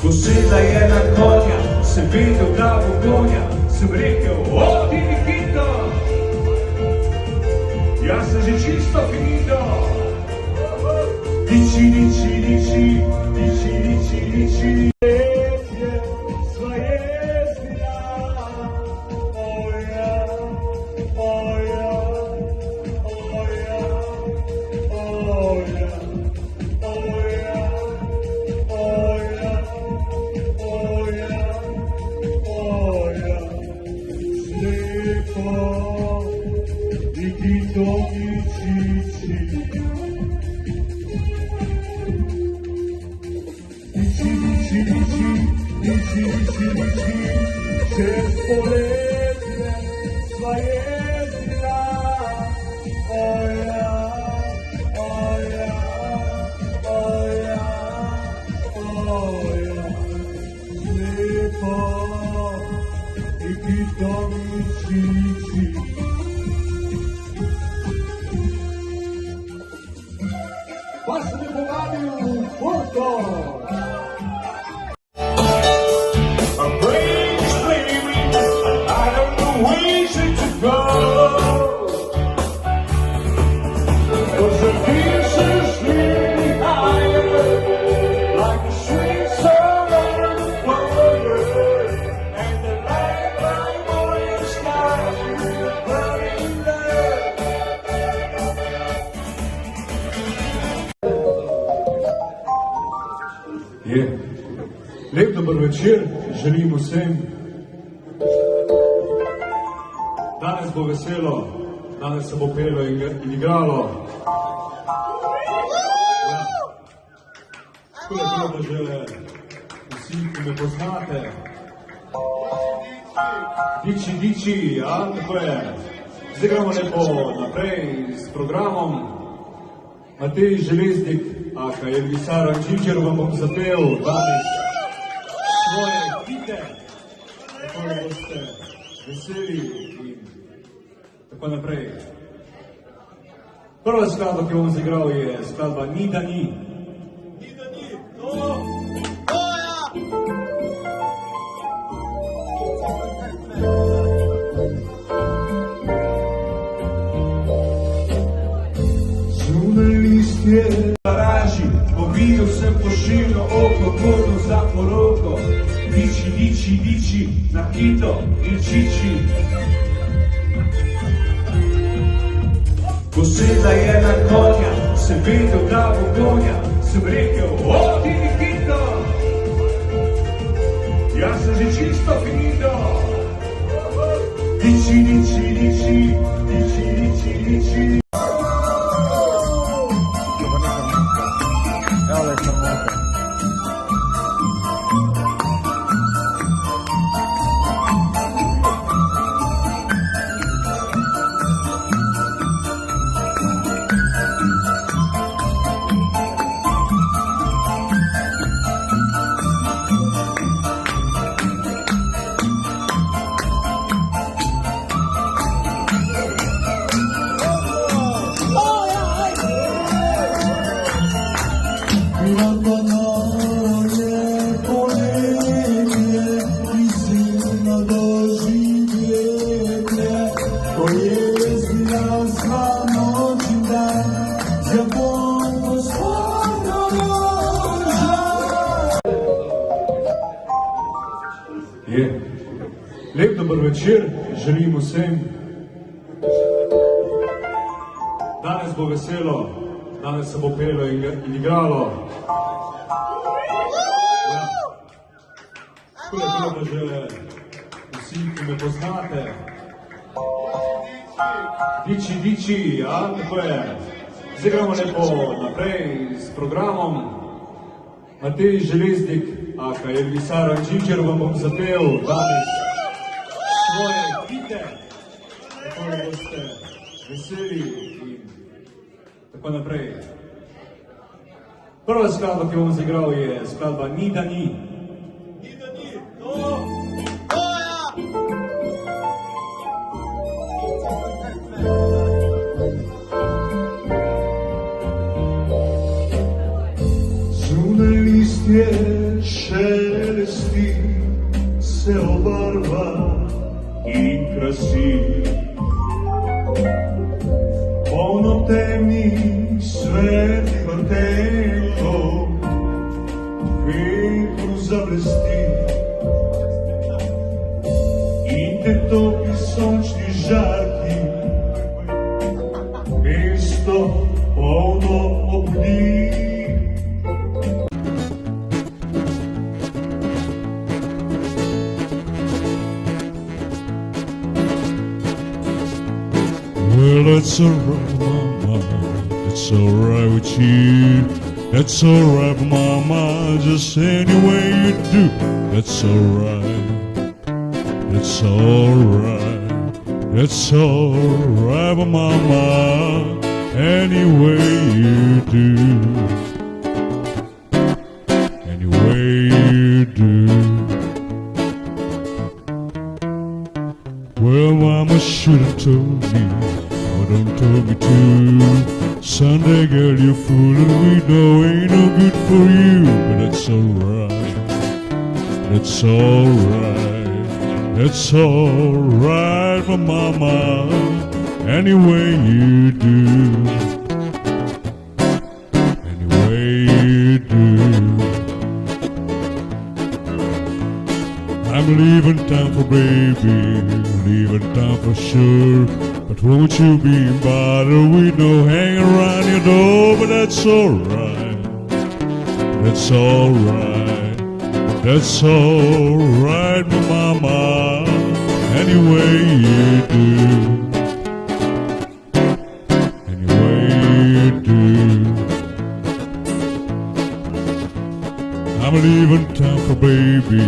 Poseda je na konja, sem videl, da bo konja, sem rekel, odi Nikito, jaz sem že čisto finito. Diči, diči, diči, diči, diči, diči, letje sva jezdila, oja, oja, oja, oja. Čez poletje sva jezdila, oja, oja, oja, oja, slepo, Nikito mi čiči. Pa sem me povabil v Porto. Lep dober večer, želim vsem. Danes bo veselo, danes se bo pelo in igralo. Škoda bilo, da žele vsi, ki me poznate. Diči, diči, ja, tako je. Zdaj gremo lepo naprej s programom. Matej Železnik, aka Elvis vam bom zapel danes svoje hite, tako da boste veseli in tako naprej. Prva skladba, ki bom zigral, je skladba Ni da ni. Ni da ni, to! Zunaj listje garaži, povidel sem pošiljno oko, kodno za poroko. Diči, diči, diči, na hito in čiči. Poseda je na konja, sem vedel, da bo konja, sem rekel, odi Nikito, jaz sem že čisto finito. Diči, diči, diči, diči, diči, diči. Je. Lep dober večer, želim vsem. Danes bo veselo, danes se bo pelo in igralo. Ja. Tako je bilo že vsi, ki me poznate. Diči, diči, ja, tako je. Zdaj gremo lepo naprej s programom. Matej Železnik, aka Elvis vam bom zapel danes svoje hite, tako da boste veseli in tako naprej. Prva skladba, ki bom zagral, je skladba Ni da ni. Ni da ni, to! Zunaj listje šelesti, se obarva in krasi. Polno temnih svetlih vrtenkov, vetru zablesti. In te topi sončni žarki, mesto polno obni. Well, it's alright, mama, it's alright with you. That's alright, mama, just any way you do. That's alright, it's alright, it's alright, mama, any way you do. Any way you do. Well, mama should have told me, but don't tell me to. Sunday, girl, you're fooling, we know ain't no good for you. But that's alright, that's alright, that's alright, my mama, any way you do. Any way you do. I'm leaving town for baby, leaving town for sure. But won't you be bothered? We know hang around your door, but that's alright. That's alright. That's alright, my mama. Any way you do. Any way you do. I'm leaving town for baby,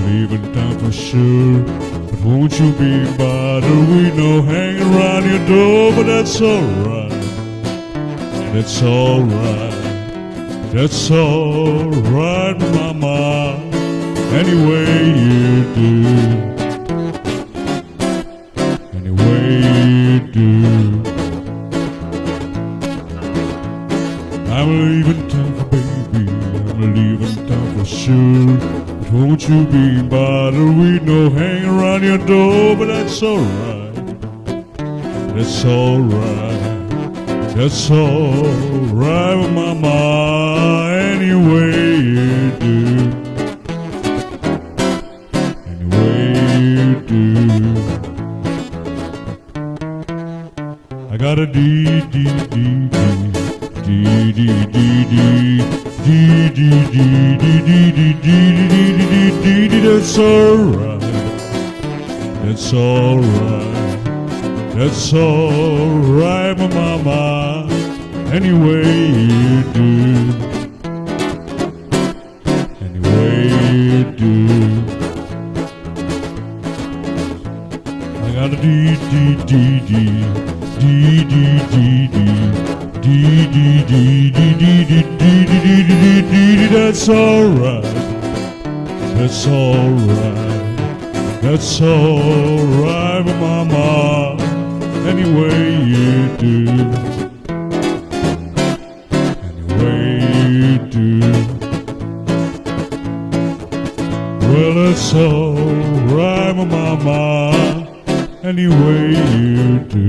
leaving town for sure. But won't you be bothered? We know hang around your door, but that's alright. That's alright. That's alright, mama. Any way you do. Any way you do. I'm leaving town for baby, I'm leaving town for sure. But won't you be bothered? We know hang around your door, but that's alright. That's alright. That's alright, mama. Any way you do. Any way you do. I got a D-D-D-D. That's alright, that's alright, that's alright, my mama, any way you do, any way you do. I got a D-D-D-D, D-D-D-D. That's alright, that's alright, that's alright, mama, any way you do, any way you do. Well, it's alright, mama, any way you do.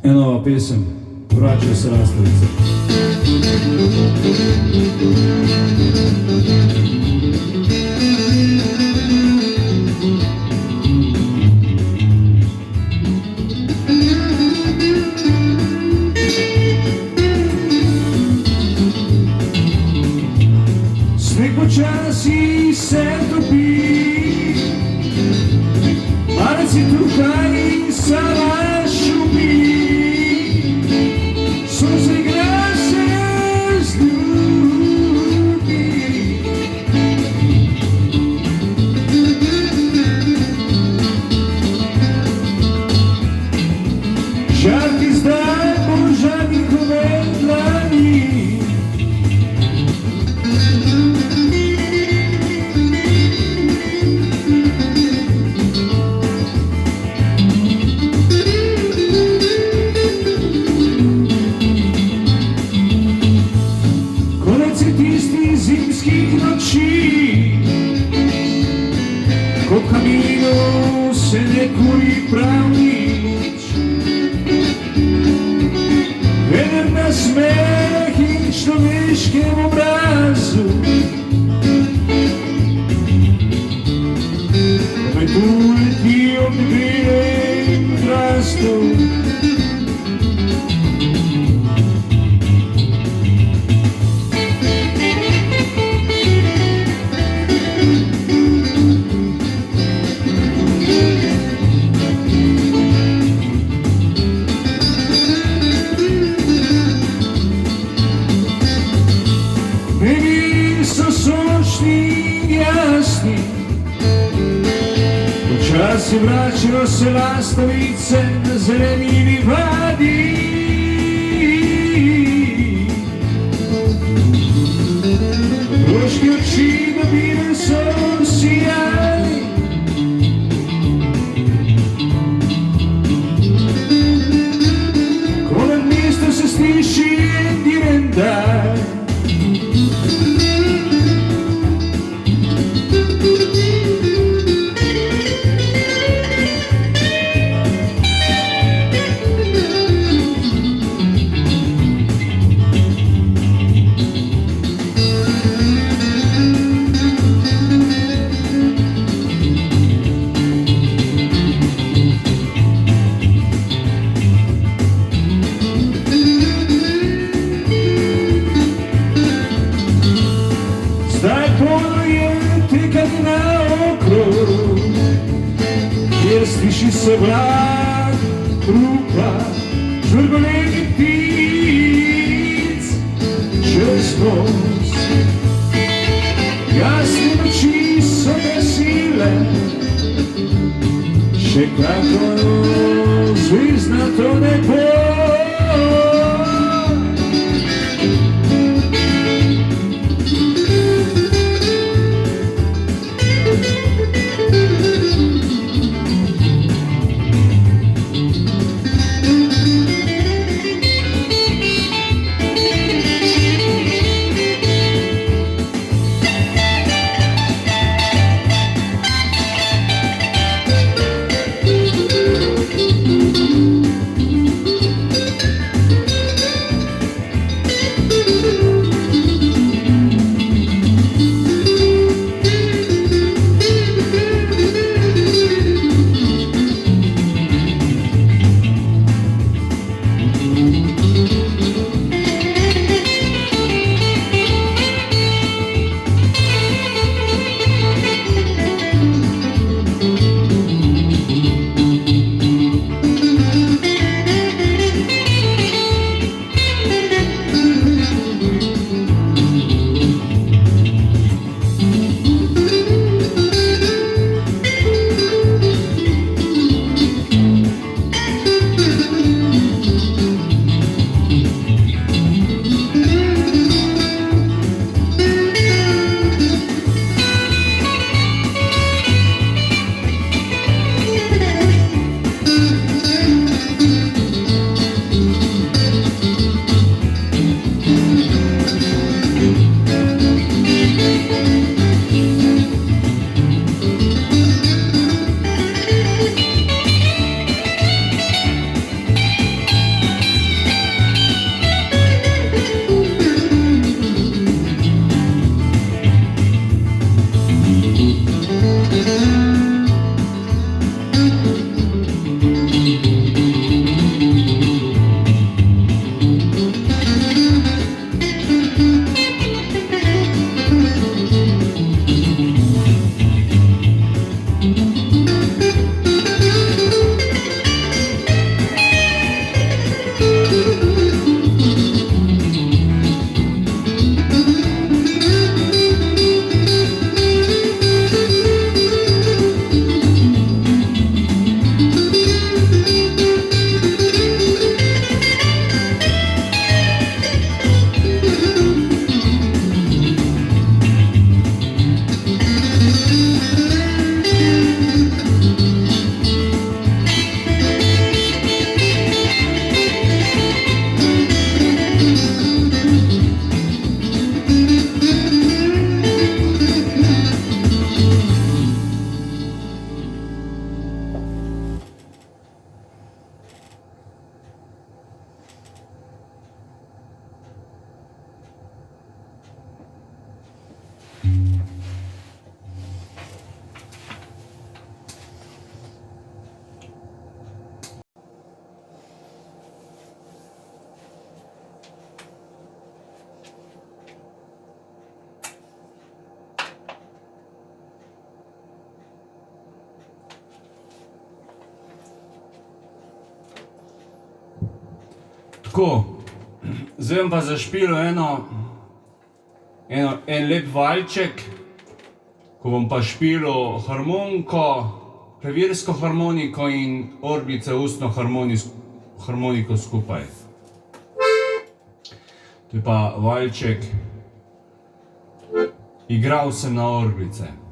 Ena pesem, vračajo se Hrastnice. Sneg počasi se topi, marec je tukaj in sama šupi. Sonce igra se z ljudmi. Žarki zdaj požar njihove dlani. Zimskih noči, ko v kaminu se ne kuri prav nič. Vener na smeh in človeškem obrazu, metulki ob debelem hrastu. Počasi vračajo se lastovice na zeleni livadi. Otroške oči dobile so sijaj. Ko nad mestom se sliši en direndaj. Sliši se vlak, hrupa, žvrgolenje ptic čez most. Jasne noči so gasile, še kako zvezdnato nebo. Tako, zdaj bom pa zašpil en lep valček, ko bom pa špil harmoniko, klavirsko harmoniko in orglice ustno harmoniko skupaj. To je pa valček Igral sem na orglice.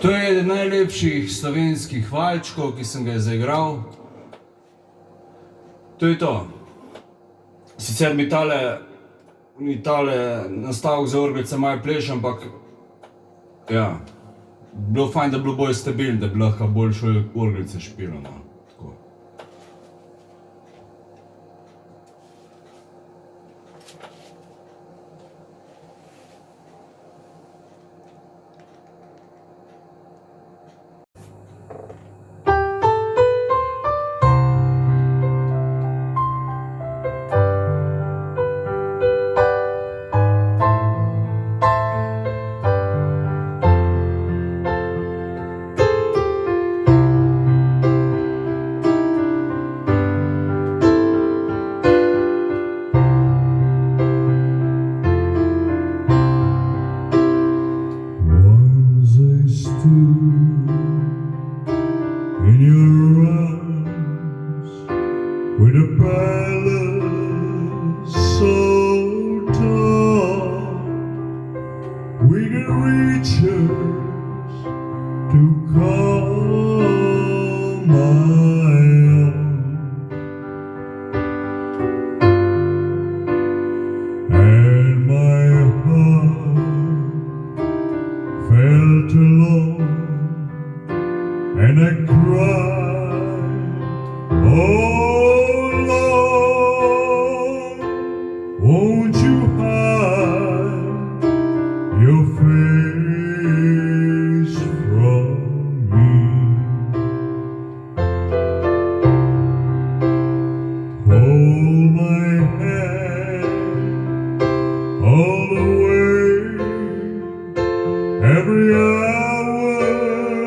To je eden najlepših slovenskih valčkov, ki sem ga zaigral. To je to. Sicer mi tale nastavek za orglice malo pleš, ampak ja, bilo fajn, da bi bilo bolj stabilno, da bi lahko bolj šel orglice špilo, no. Tako. Every hour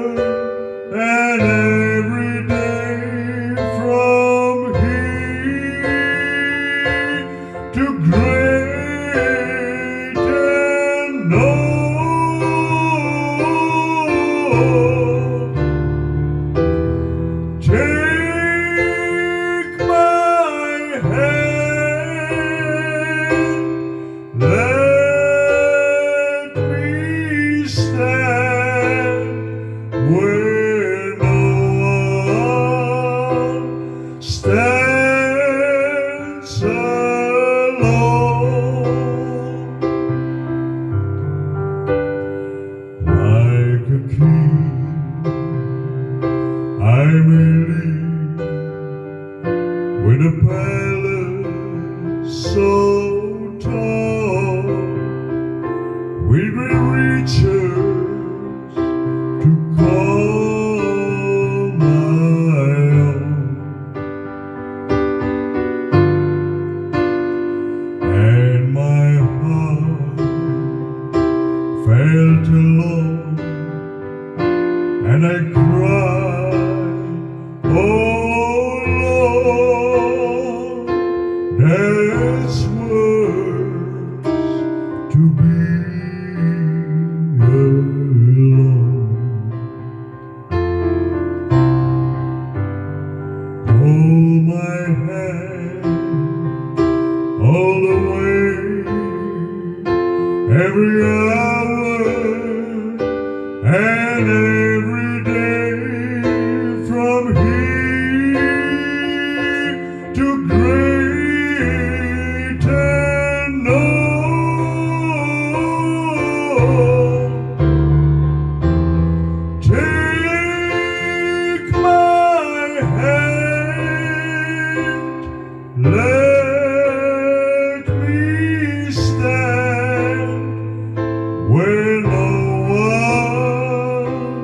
felt alone, and I cried, oh Lord, that's worse to be alone. Hold my hand all the way, every hour and every day, from here to great and known. Take my hand, let me stand where no one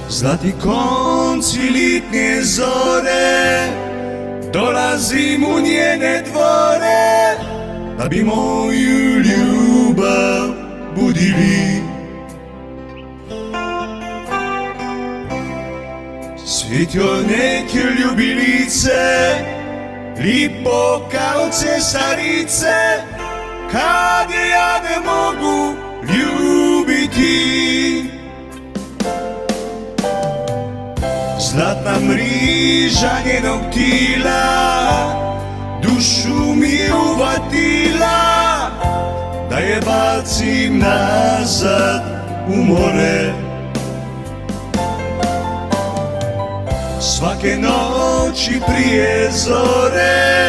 Zlati konci litnje zore, dolazim u njene dvore, da bi moju ljubav budili. Svjetio neke ljubilice, lipo kao cesarice, kad je ja ne mogu ljubiti. Zlatna mriža njenog tila dušu mi uvatila, da je bacim nazad u more. Svake noći prije zore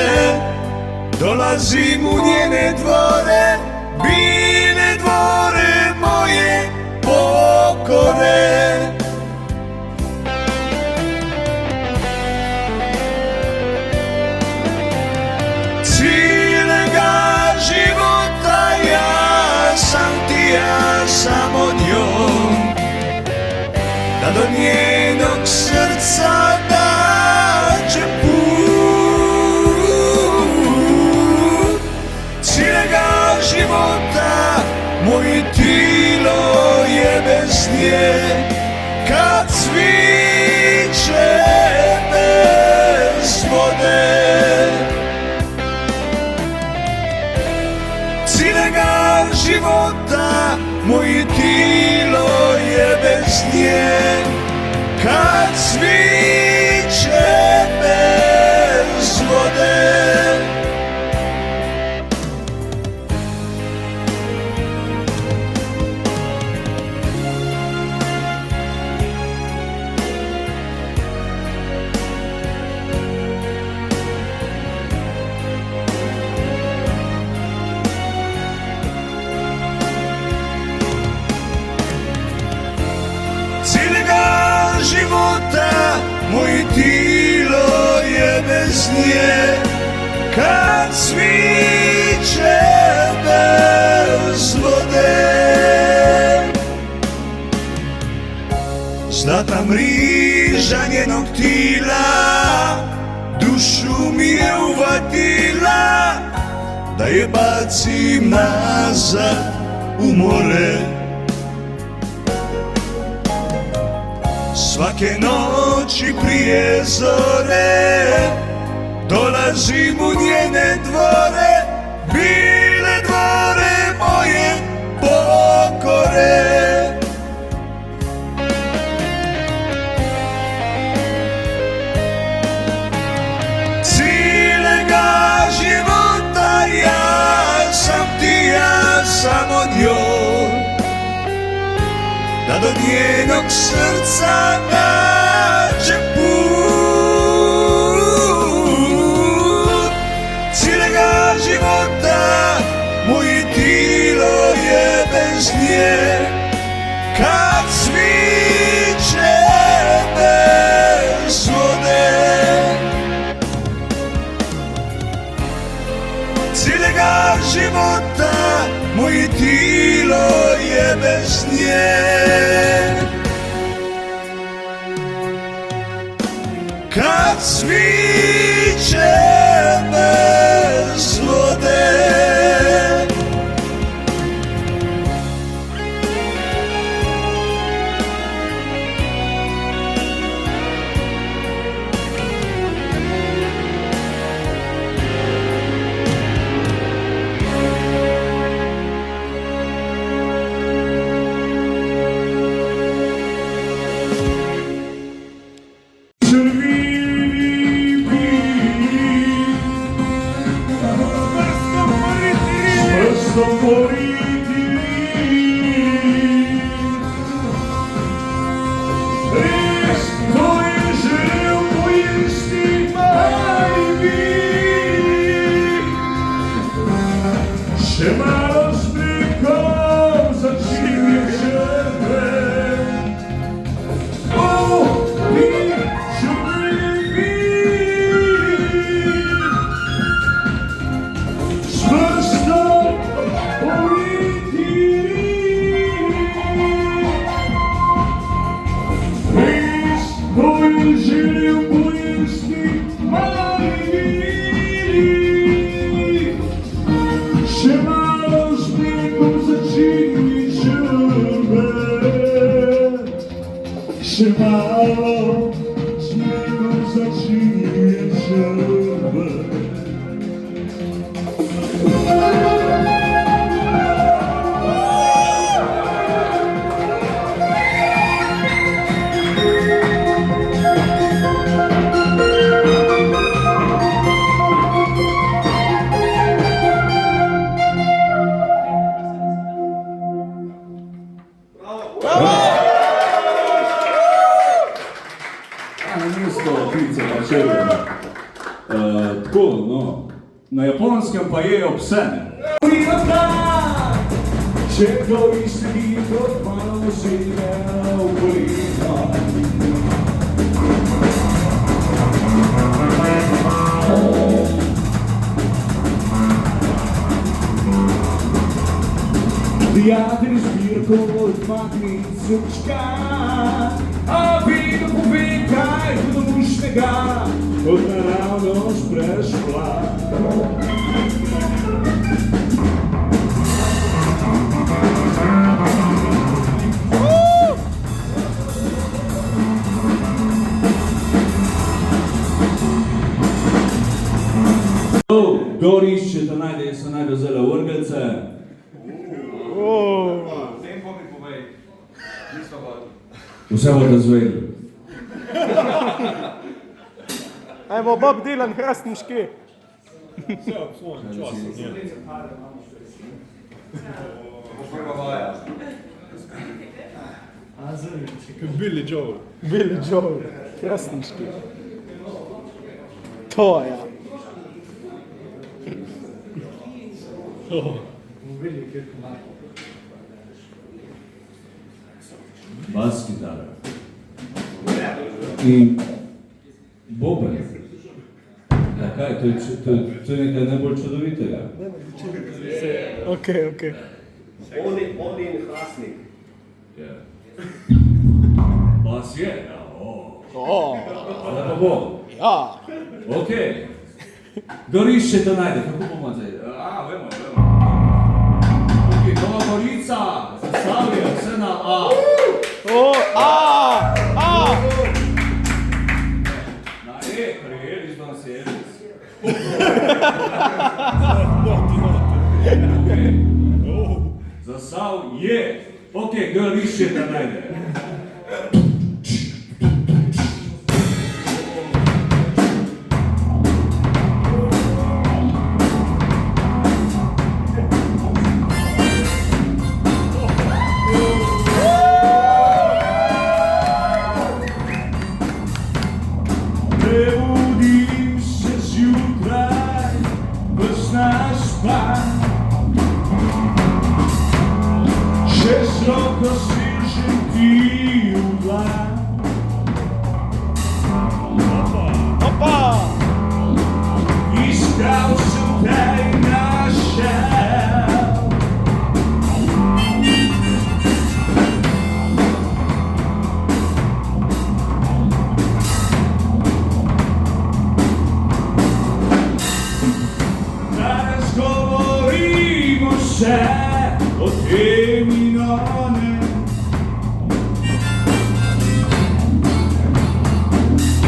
dolazim u njene dvore, bile dvore moje pokore. Života ja sam od njom, da do njenog srca dađe put. Cijelega života moje tilo je bez nje, kad cviće bez vode. Cijelega života moje tilo je bez nje, kad cviće bez vode. Života moje tilo je bez nje, kad cviće bez vode. Zlata mriža njenog tila dušu mi je uvatila, da je bacim nazad u more. Svake noći prije zore dolazim u njene dvore, bile dvore moje pokore. Cijelega života ja sam od njoj, da do njenog srca nađe put. Cijelega života moje tilo je bez nje, kad cviće bez vode. Cijelega života moje tilo je bez nje, kad cviće bez vode. Oh, Japonskem pa jejo pse. Če to izsedi, kot malo žive v kolino. Prijatelj zbirko odmakni srčka, a vedno pove kaj hudomušnega, kot naravnost prešla. Kdor išče, to najde, jaz sem najdel zelo vrgelce. Tempo mi povej, nismo hodili. Vse bodo zveli. Ajmo, Bob Dylan, Hrastniški. Prva vaja. Billy Joel, Hrastniški. To je. Bas kitara. In boben. Ja, kaj, to je nekaj najbolj čudovitega. Ok. Oni in Hrastnik. Ja. Bas je, ja, ali pa bo. Ja. Ok. Kdor išče, to najde. Kako bomo zdaj? Vemo. Ok, Nova Gorica, Zasavje, vse na A. Na E, ker je Elvis, danes je Elvis. Zasav je. Ok, kdor išče, to najde. Prebudim se zjutraj, ves naš span. Še z roko svižem ti v dlan. Iskal sem te in našel. Danes govorimo se o tem in onem.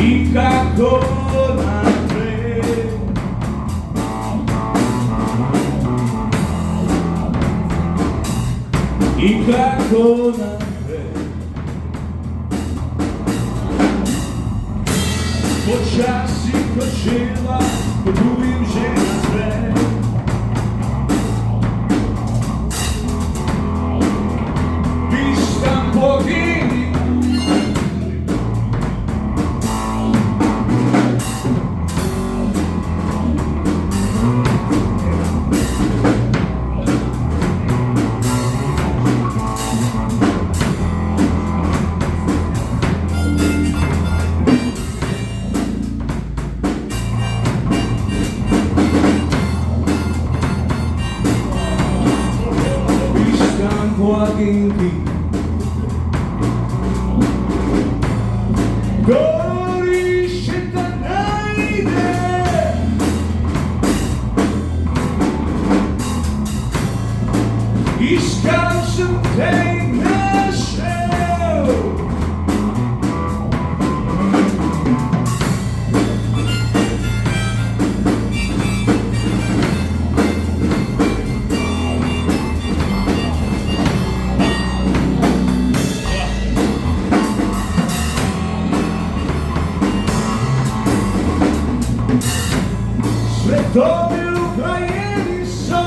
In kako naprej. In kako naprej. Počasi počela, potujem že naprej. Pištam pogini. Poaginti kdor išče, ta najde. Iskal sem te in našel. Svetovi Ukrajini so,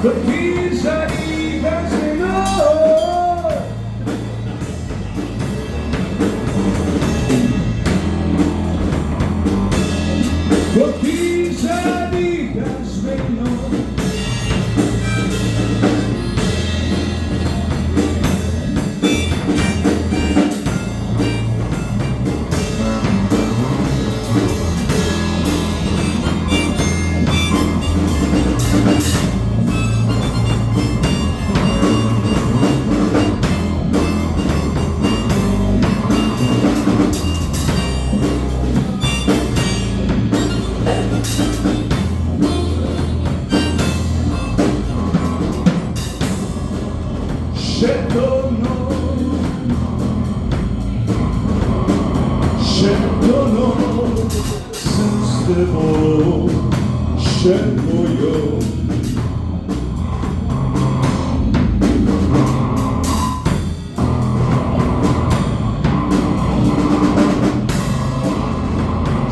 kot ti zaniha zelo. Kot ti zaniha Še to noč sem s teboj, še mojo.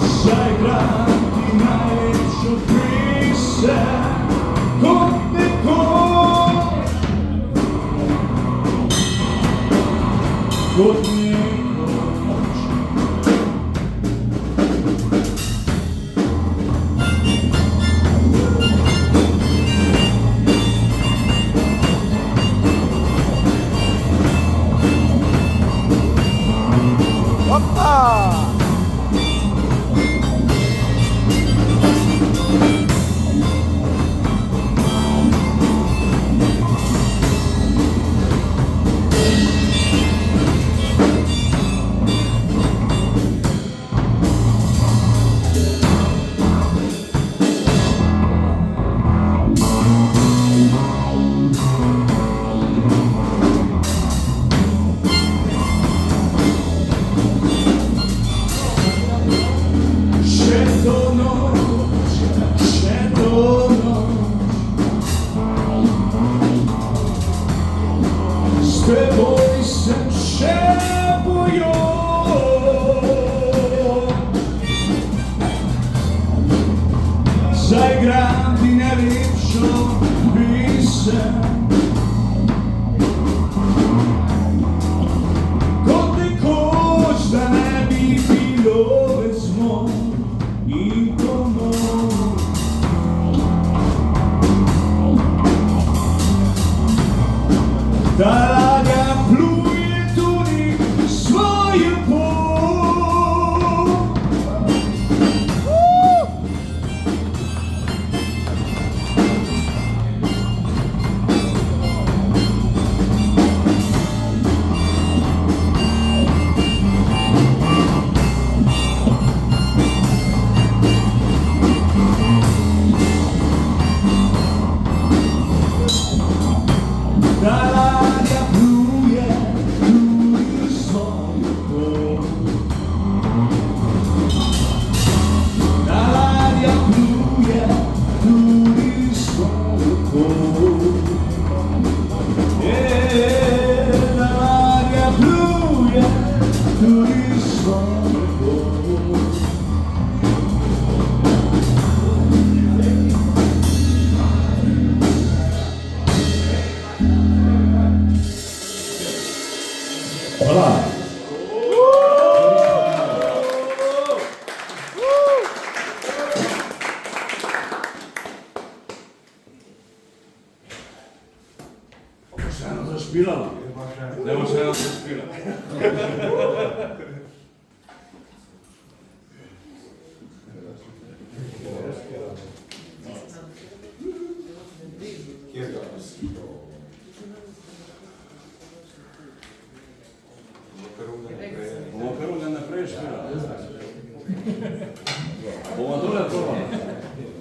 Zaigram ti najlepšo pesem, kot nekoč, kot nekoč. Zaigram ti najlepšo pesem, kot nekoč, da ne bi bilo več zmot in komor. Ta ladja pluje tudi svojo pot.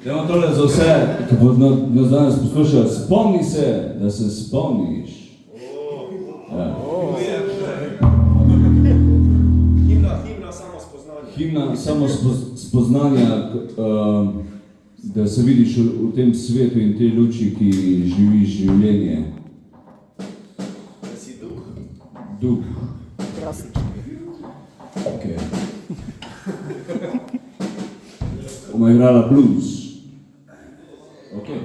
Dajmo tole za vse, ki bo nas danes poslušal. Spomni se, da se spomniš. Ja. Himna samospoznanja, da se vidiš v tem svetu in tej luči, ki živiš življenje. Da si duh. Duh. Hrastnički. Okay. Bomo igrala blues. Okay.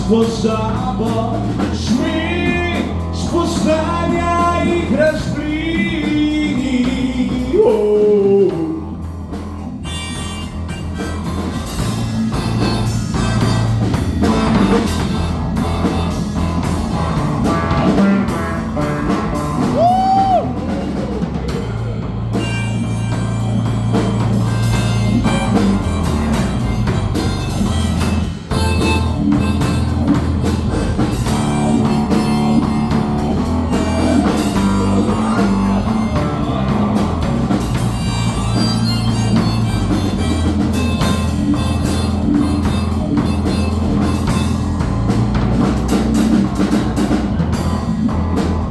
pozabo, šmi, spoznanja ih razblini.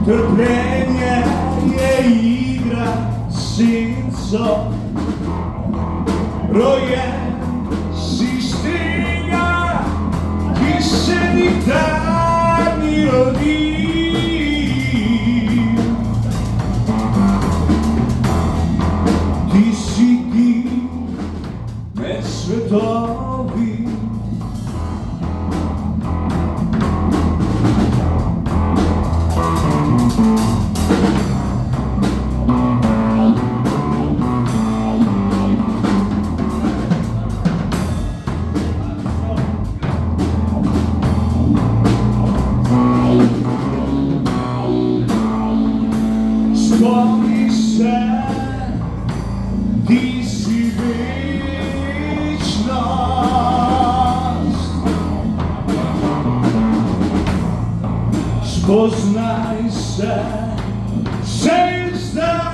Trpljenje je igra sinco, rojen si striga, ki se nikdar ni rodi. Ti si ti med svetovi, spomni se, ti si večnost. Spoznaj se, se zdaj.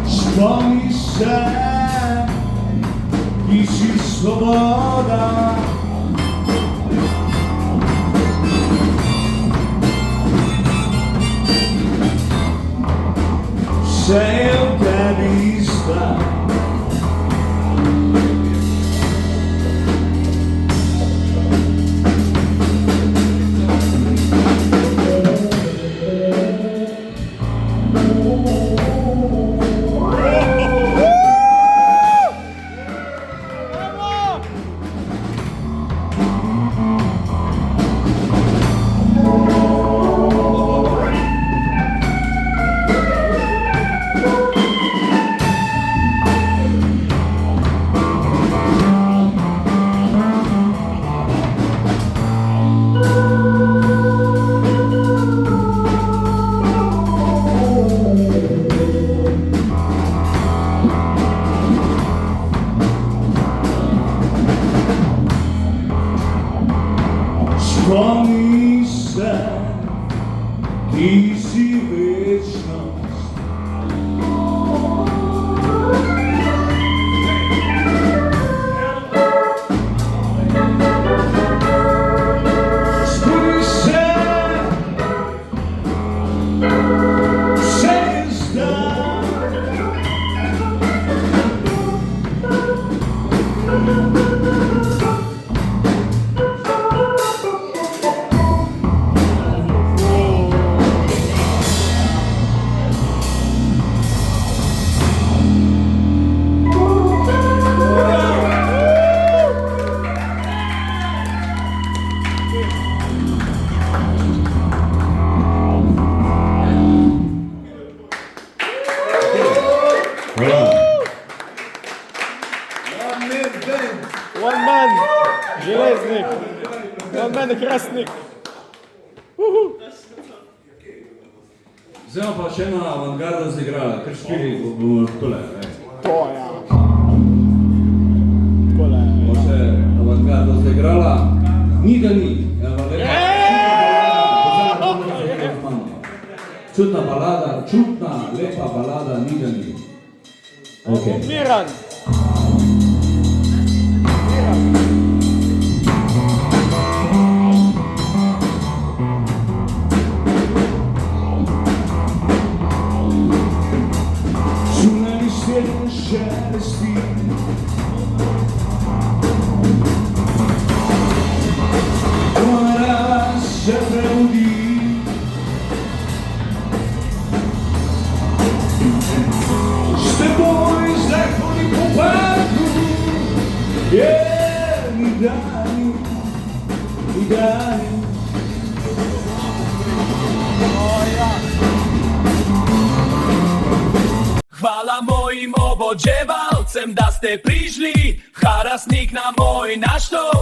Spomni se, ti si svoboda. Vse je v tebi ista. Spomni se, ti si večnost. Spomni se, vse je zdaj. One man, Železnik. One man, Hrastnik. Zdaj pa še ena avantgarda zaigrala, kar špili bomo tole. To ja. Tole. Bomo še avantgarda zaigrala, ni da ni. Čudna balada, čudna, lepa balada, ni da ni. Okay. Miran. Zunaj se šelesti, moja se prebudi. Idealni, idealni. Hvala mojim oboževalcem, da ste prišli, Hrastnik na moj naštop.